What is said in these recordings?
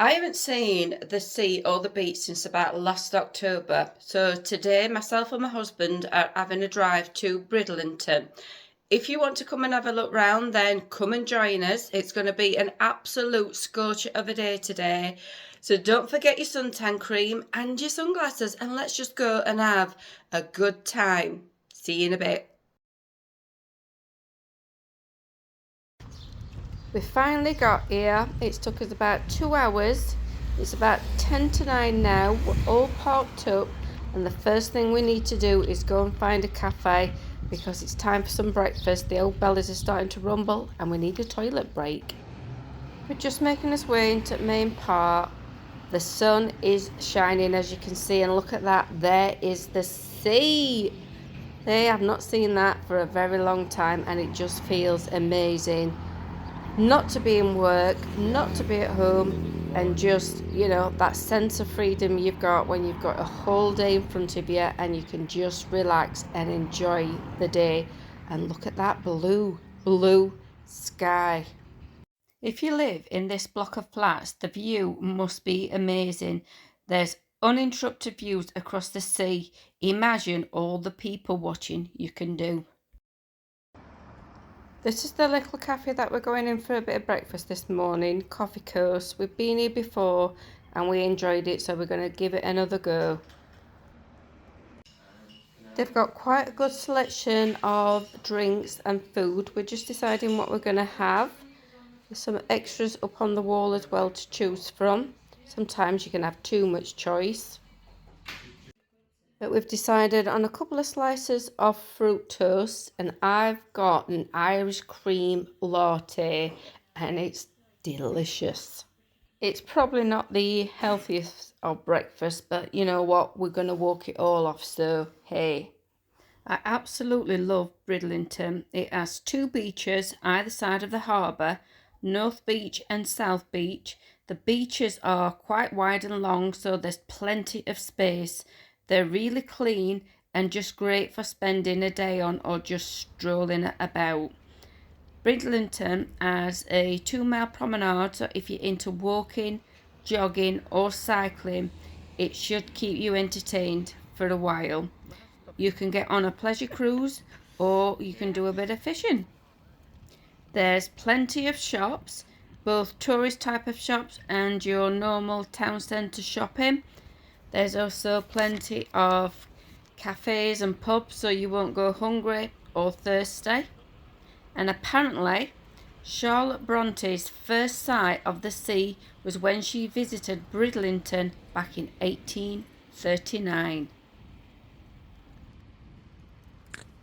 I haven't seen the sea or the beach since about last October. So today, myself and my husband are having a drive to Bridlington. If you want to come and have a look round, then come and join us. It's going to be an absolute scorcher of a day today. So don't forget your suntan cream and your sunglasses, and let's just go and have a good time. See you in a bit. We finally got here. It's took us about 2 hours. It's about 10 to 9 now. We're all parked up, and the first thing we need to do is go and find a cafe because it's time for some breakfast. The old bellies are starting to rumble and we need a toilet break. We're just making us way into the main part. The sun is shining, as you can see, and look at that. There is the sea. Hey, I've not seen that for a very long time, and it just feels amazing. Not to be in work, not to be at home, and just, that sense of freedom you've got when you've got a whole day in front of you and you can just relax and enjoy the day. And look at that blue sky. If you live in this block of flats, the view must be amazing. There's uninterrupted views across the sea. Imagine all the people watching you can do. This is the little cafe that we're going in for a bit of breakfast this morning, Coffee Coast. We've been here before and we enjoyed it, so we're going to give it another go. They've got quite a good selection of drinks and food. We're just deciding what we're going to have. There's some extras up on the wall as well to choose from. Sometimes you can have too much choice. But we've decided on a couple of slices of fruit toast, and I've got an Irish cream latte, and it's delicious. It's probably not the healthiest of breakfast, but you know what? We're going to walk it all off, so hey. I absolutely love Bridlington. It has 2 beaches either side of the harbour, North Beach and South Beach. The beaches are quite wide and long, so there's plenty of space. They're really clean and just great for spending a day on or just strolling about. Bridlington has a 2-mile promenade, so if you're into walking, jogging or cycling, it should keep you entertained for a while. You can get on a pleasure cruise or you can do a bit of fishing. There's plenty of shops, both tourist type of shops and your normal town centre shopping. There's also plenty of cafes and pubs, so you won't go hungry or thirsty. And apparently, Charlotte Bronte's first sight of the sea was when she visited Bridlington back in 1839.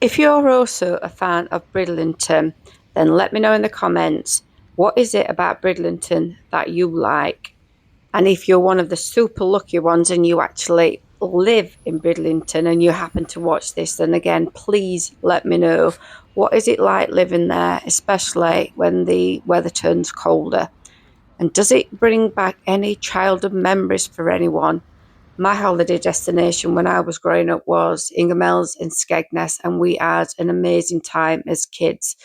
If you're also a fan of Bridlington, then let me know in the comments, what is it about Bridlington that you like? And if you're one of the super lucky ones and you actually live in Bridlington and you happen to watch this, then again, please let me know. What is it like living there, especially when the weather turns colder? And does it bring back any childhood memories for anyone? My holiday destination when I was growing up was Ingermells in Skegness, and we had an amazing time as kids.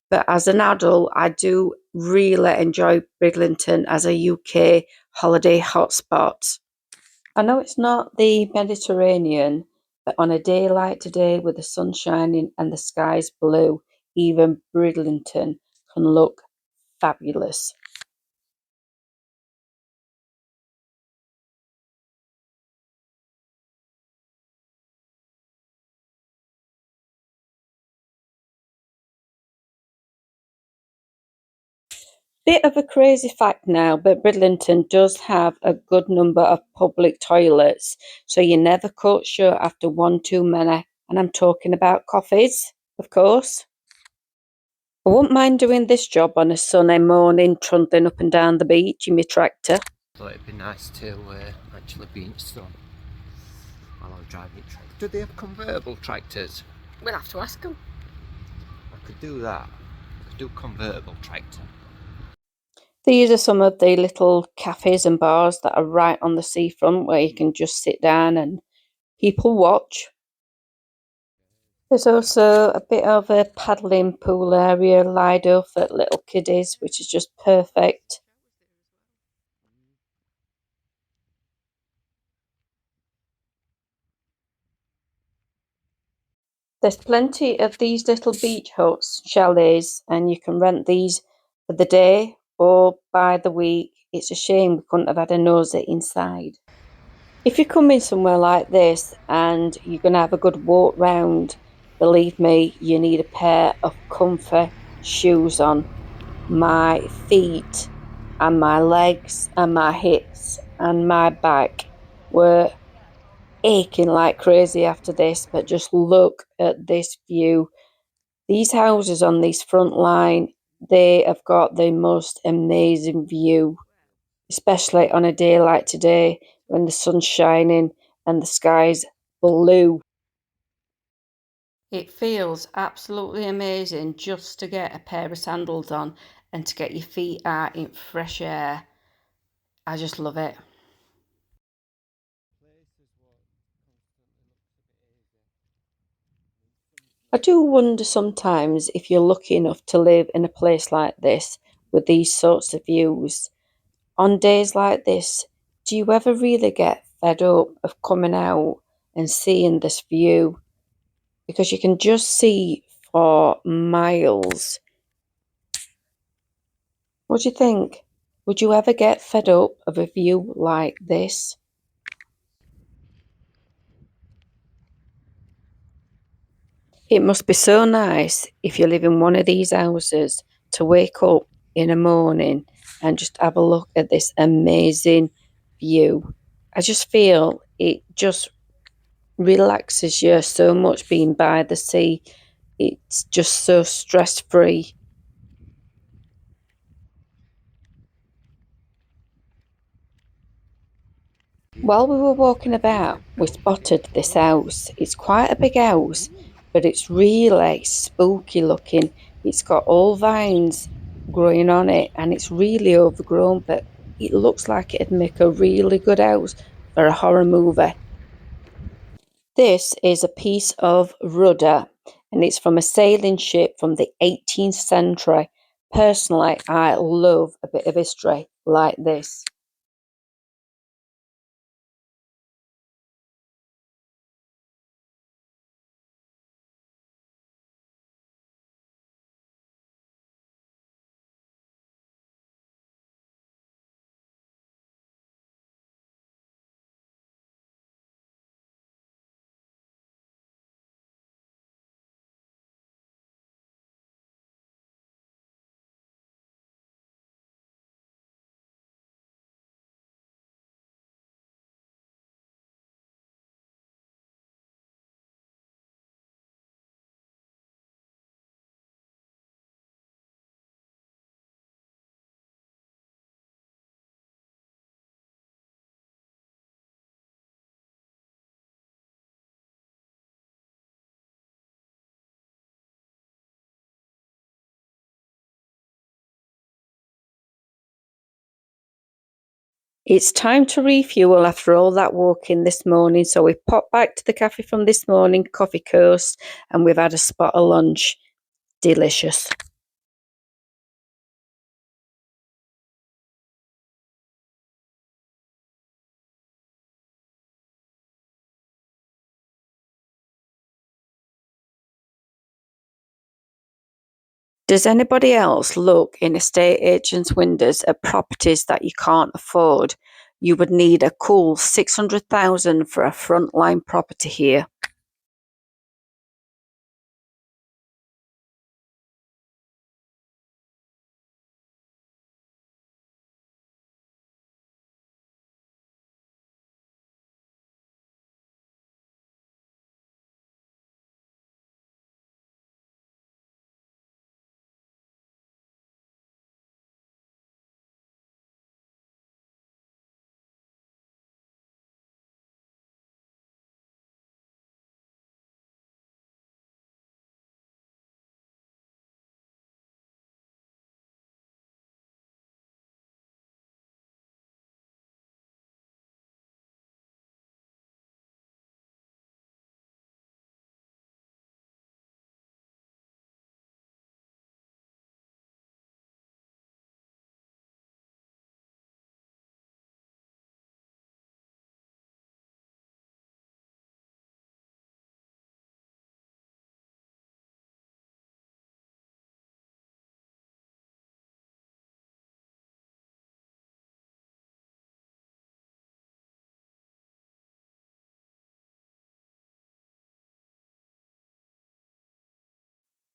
But as an adult, I do really enjoy Bridlington as a UK holiday hotspot. I know it's not the Mediterranean, but on a day like today with the sun shining and the skies blue, even Bridlington can look fabulous. Bit of a crazy fact now, but Bridlington does have a good number of public toilets, so you're never caught short after one too many. And I'm talking about coffees, of course. I wouldn't mind doing this job on a sunny morning, trundling up and down the beach in my tractor. Thought it'd be nice to actually be in sun while I was driving a tractor. Do they have convertible tractors? We'll have to ask them. I could do that. I could do convertible tractor. These are some of the little cafes and bars that are right on the seafront where you can just sit down and people watch. There's also a bit of a paddling pool area, Lido, for little kiddies, which is just perfect. There's plenty of these little beach huts, chalets, and you can rent these for the day or by the week. It's a shame we couldn't have had a nosy inside. If you're coming somewhere like this and you're going to have a good walk round, believe me, you need a pair of comfy shoes on. My feet and my legs and my hips and my back were aching like crazy after this, but just look at this view. These houses on this front line, they have got the most amazing view, especially on a day like today when the sun's shining and the sky's blue. It feels absolutely amazing just to get a pair of sandals on and to get your feet out in fresh air. I just love it. I do wonder sometimes if you're lucky enough to live in a place like this with these sorts of views. On days like this, do you ever really get fed up of coming out and seeing this view? Because you can just see for miles. What do you think? Would you ever get fed up of a view like this? It must be so nice if you live in one of these houses to wake up in the morning and just have a look at this amazing view. I just feel it just relaxes you so much being by the sea. It's just so stress free. While we were walking about, we spotted this house. It's quite a big house, but it's really spooky looking. It's got all vines growing on it and it's really overgrown, but it looks like it'd make a really good house for a horror movie. This is a piece of rudder and it's from a sailing ship from the 18th century. Personally, I love a bit of history like this. It's time to refuel after all that walking this morning, so we popped back to the cafe from this morning, Coffee Coast, and we've had a spot of lunch. Delicious. Does anybody else look in estate agents' windows at properties that you can't afford? You would need a cool 600,000 for a frontline property here.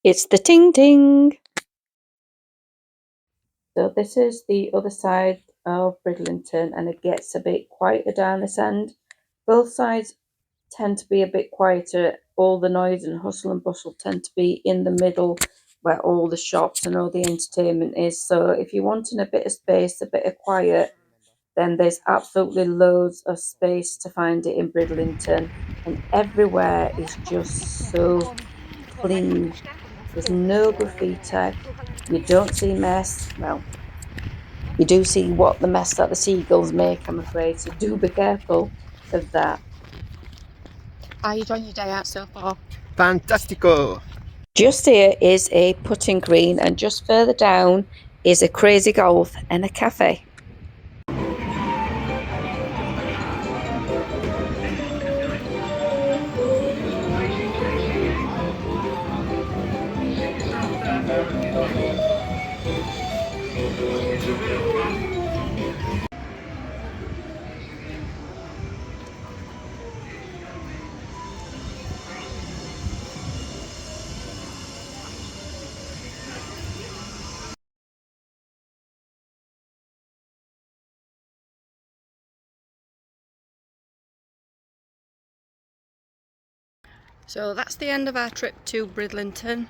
It's the ting ting. So this is the other side of Bridlington, and it gets a bit quieter down this end. Both sides tend to be a bit quieter. All the noise and hustle and bustle tend to be in the middle where all the shops and all the entertainment is. So if you're wanting a bit of space, a bit of quiet, then there's absolutely loads of space to find it in Bridlington, and everywhere is just so clean. There's no graffiti. You don't see mess. Well, you do see what the mess that the seagulls make, I'm afraid, so do be careful of that. How are you enjoying your day out so far? Fantastico! Just here is a putting green, and just further down is a crazy golf and a cafe. So that's the end of our trip to Bridlington.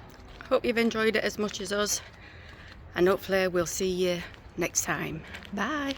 Hope you've enjoyed it as much as us, and hopefully we'll see you next time. Bye.